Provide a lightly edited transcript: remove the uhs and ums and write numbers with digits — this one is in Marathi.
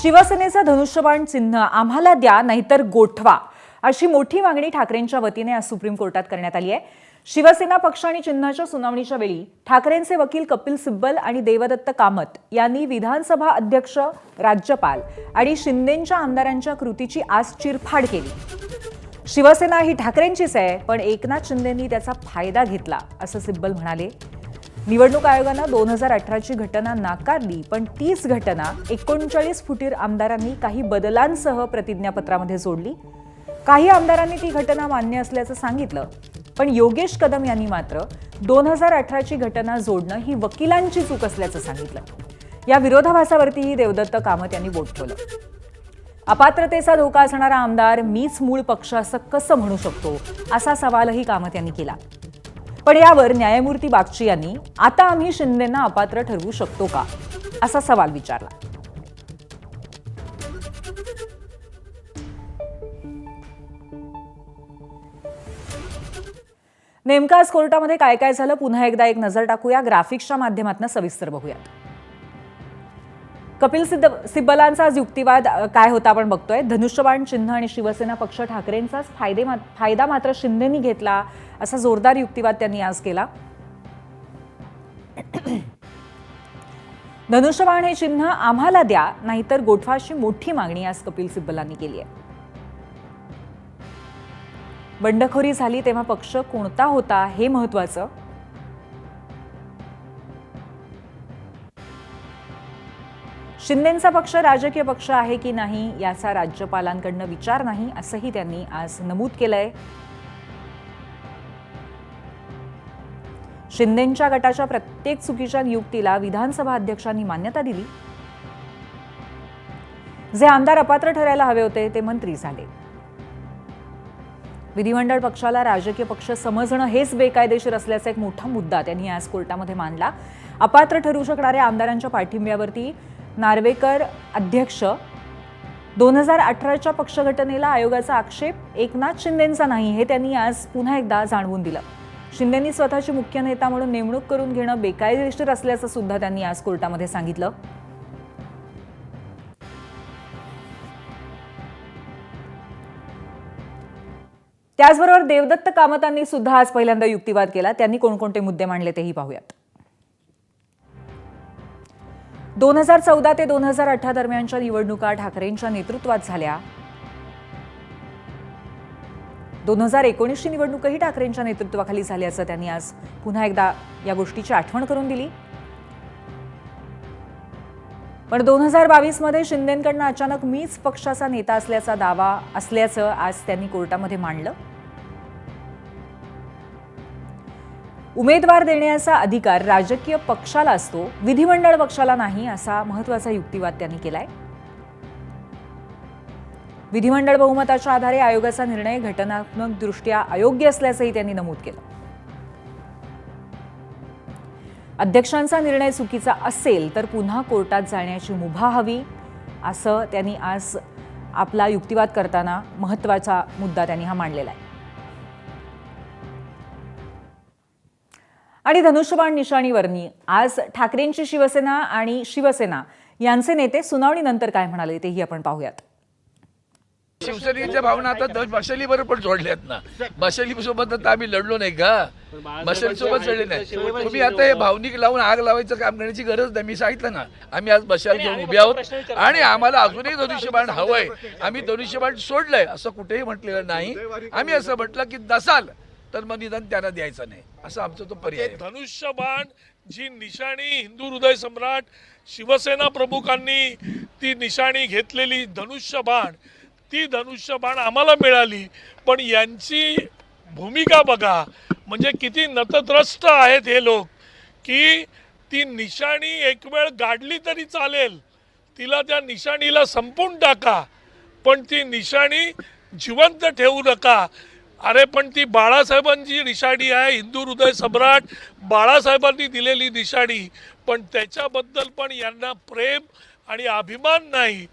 शिवसेनेचा धनुष्यबाण चिन्ह आम्हाला द्या नाहीतर गोठवा अशी मोठी मागणी ठाकरेंच्या वतीने आज सुप्रीम कोर्टात करण्यात आली आहे। शिवसेना पक्ष आणि चिन्हाच्या सुनावणीच्या वेळी ठाकरेंचे वकील कपिल सिब्बल आणि देवदत्त कामत यांनी विधानसभा अध्यक्ष, राज्यपाल आणि शिंदेंच्या आमदारांच्या कृतीची आज चिरफाड केली। शिवसेना ही ठाकरेंचीच आहे, पण एकनाथ शिंदेंनी त्याचा फायदा घेतला असं सिब्बल म्हणाले। निवडणूक आयोगानं 2018ची घटना नाकारली, पण तीच घटना 39 फुटीर आमदारांनी काही बदलांसह प्रतिज्ञापत्रामध्ये जोडली। काही आमदारांनी ती घटना मान्य असल्याचं सांगितलं, पण योगेश कदम यांनी मात्र 2018ची घटना जोडणं ही वकिलांची चूक असल्याचं सांगितलं। या विरोधाभासावरतीही देवदत्त कामत यांनी बोट ठेवलं। अपात्रतेचा धोका असणारा आमदार मीच मूळ पक्ष असं कसं म्हणू शकतो, असा सवालही कामत यांनी केला। पण यावर न्यायमूर्ती बागची यांनी आता आम्ही शिंदेंना अपात्र ठरवू शकतो का, असा सवाल विचारला। नेमकं आज कोर्टामध्ये काय काय झालं, पुन्हा एकदा एक नजर टाकूया। ग्राफिक्सच्या माध्यमातून सविस्तर बघूयात। कपिल सिब्बलांचा आज युक्तिवाद काय होता आपण बघतोय। धनुष्यबाण चिन्ह आणि शिवसेना पक्ष ठाकरेंचाच फायदा मात्र शिंदेंनी घेतला, असा जोरदार युक्तिवाद त्यांनी आज केला। धनुष्यबाण हे चिन्ह आम्हाला द्या नाहीतर गोठवा अशी मोठी मागणी आज कपिल सिब्बलांनी केली आहे। बंडखोरी झाली तेव्हा पक्ष कोणता होता हे महत्त्वाचं। शिंदेंचा पक्ष राजकीय पक्ष आहे की नाही याचा राज्यपालांकडून विचार नाही, असंही त्यांनी आज नमूद केलंय। शिंदेंच्या गटाच्या प्रत्येक चुकीच्या नियुक्तीला विधानसभा अध्यक्षांनी मान्यता दिली। जे आमदार अपात्र ठरायला हवे होते ते मंत्री झाले। विधिमंडळ पक्षाला राजकीय पक्ष समजणं हेच बेकायदेशीर असल्याचा एक मोठा मुद्दा त्यांनी आज कोर्टामध्ये मांडला। अपात्र ठरू शकणाऱ्या आमदारांच्या पाठिंब्यावरती नार्वेकर अध्यक्ष, 2018च्या पक्षघटनेला आयोगाचा आक्षेप एकनाथ शिंदेंचा नाही, हे त्यांनी आज पुन्हा एकदा जाणवून दिलं। शिंदेंनी स्वतःची मुख्य नेता म्हणून नेमणूक करून घेणं बेकायदेशीर असल्याचं सुद्धा त्यांनी आज कोर्टामध्ये सांगितलं। त्याचबरोबर देवदत्त कामतांनी सुद्धा आज पहिल्यांदा युक्तिवाद केला। त्यांनी कोणकोणते मुद्दे मांडले तेही पाहूयात। 2014 ते 2018 दरम्यानच्या निवडणुका ठाकरेंच्या नेतृत्वात झाल्या। 2019ची निवडणूकही ठाकरेंच्या नेतृत्वाखाली झाल्याचं त्यांनी आज पुन्हा एकदा या गोष्टीची आठवण करून दिली। पण 2022 मध्ये शिंदेंकडून अचानक मीच पक्षाचा नेता असल्याचा दावा असल्याचं आज त्यांनी कोर्टामध्ये मांडलं। उमेदवार देण्याचा अधिकार राजकीय पक्षाला असतो, विधिमंडळ पक्षाला नाही, असा महत्त्वाचा युक्तिवाद त्यांनी केलाय। विधिमंडळ बहुमताच्या आधारे आयोगाचा निर्णय घटनात्मकदृष्ट्या अयोग्य असल्याचंही त्यांनी नमूद केलं। अध्यक्षांचा निर्णय चुकीचा असेल तर पुन्हा कोर्टात जाण्याची मुभा हवी, असं त्यांनी आज आपला युक्तिवाद करताना महत्त्वाचा मुद्दा त्यांनी हा मांडलेला आहे। आणि धनुष्यबाण निशाणीवरनी आज ठाकरेंची शिवसेना आणि शिवसेना यांचे नेते सुनावणीनंतर काय म्हणाले तेही आपण पाहूयात। शिवसेनेच्या भावना आता मशालीवर पण जोडल्यात ना। मशाली सोबत आता आम्ही लढलो नाही का, मशाली सोबत लढले नाही। तुम्ही आता हे भावनिक लावून आग लावायचं काम करण्याची गरज नाही। मी सांगितलं ना, आम्ही आज मशाल घेऊन उभे आहोत आणि आम्हाला अजूनही धनुष्यबाण हवंय। आम्ही धनुष्यबाण सोडलंय असं कुठेही म्हटलेलं नाही। आम्ही असं म्हटलं की नसाल तर मग निदान त्यांना द्यायचं नाही, असं आमचं तो पर्याय आहे। धनुष्यबाण जी निशाणी हिंदू हृदय सम्राट शिवसेना प्रमुखांनी ती निशाणी घेतलेली धनुष्यबाण, ती धनुष्यबाण आम्हाला मिळाली। पण यांची भूमिका बघा, म्हणजे किती नतद्रष्ट आहेत हे लोक, की ती निशाणी एक वेळ गाडली तरी चालेल, तिला त्या निशाणीला संपवून टाका, पण ती निशाणी जिवंत ठेवू नका। अरे पण ती बाळासाहेबांची निशाणी आहे, हिंदू हृदय सम्राट बाळासाहेबांनी दिलेली निशाणी, पण त्याच्याबद्दल पण यांना प्रेम आणि अभिमान नाही।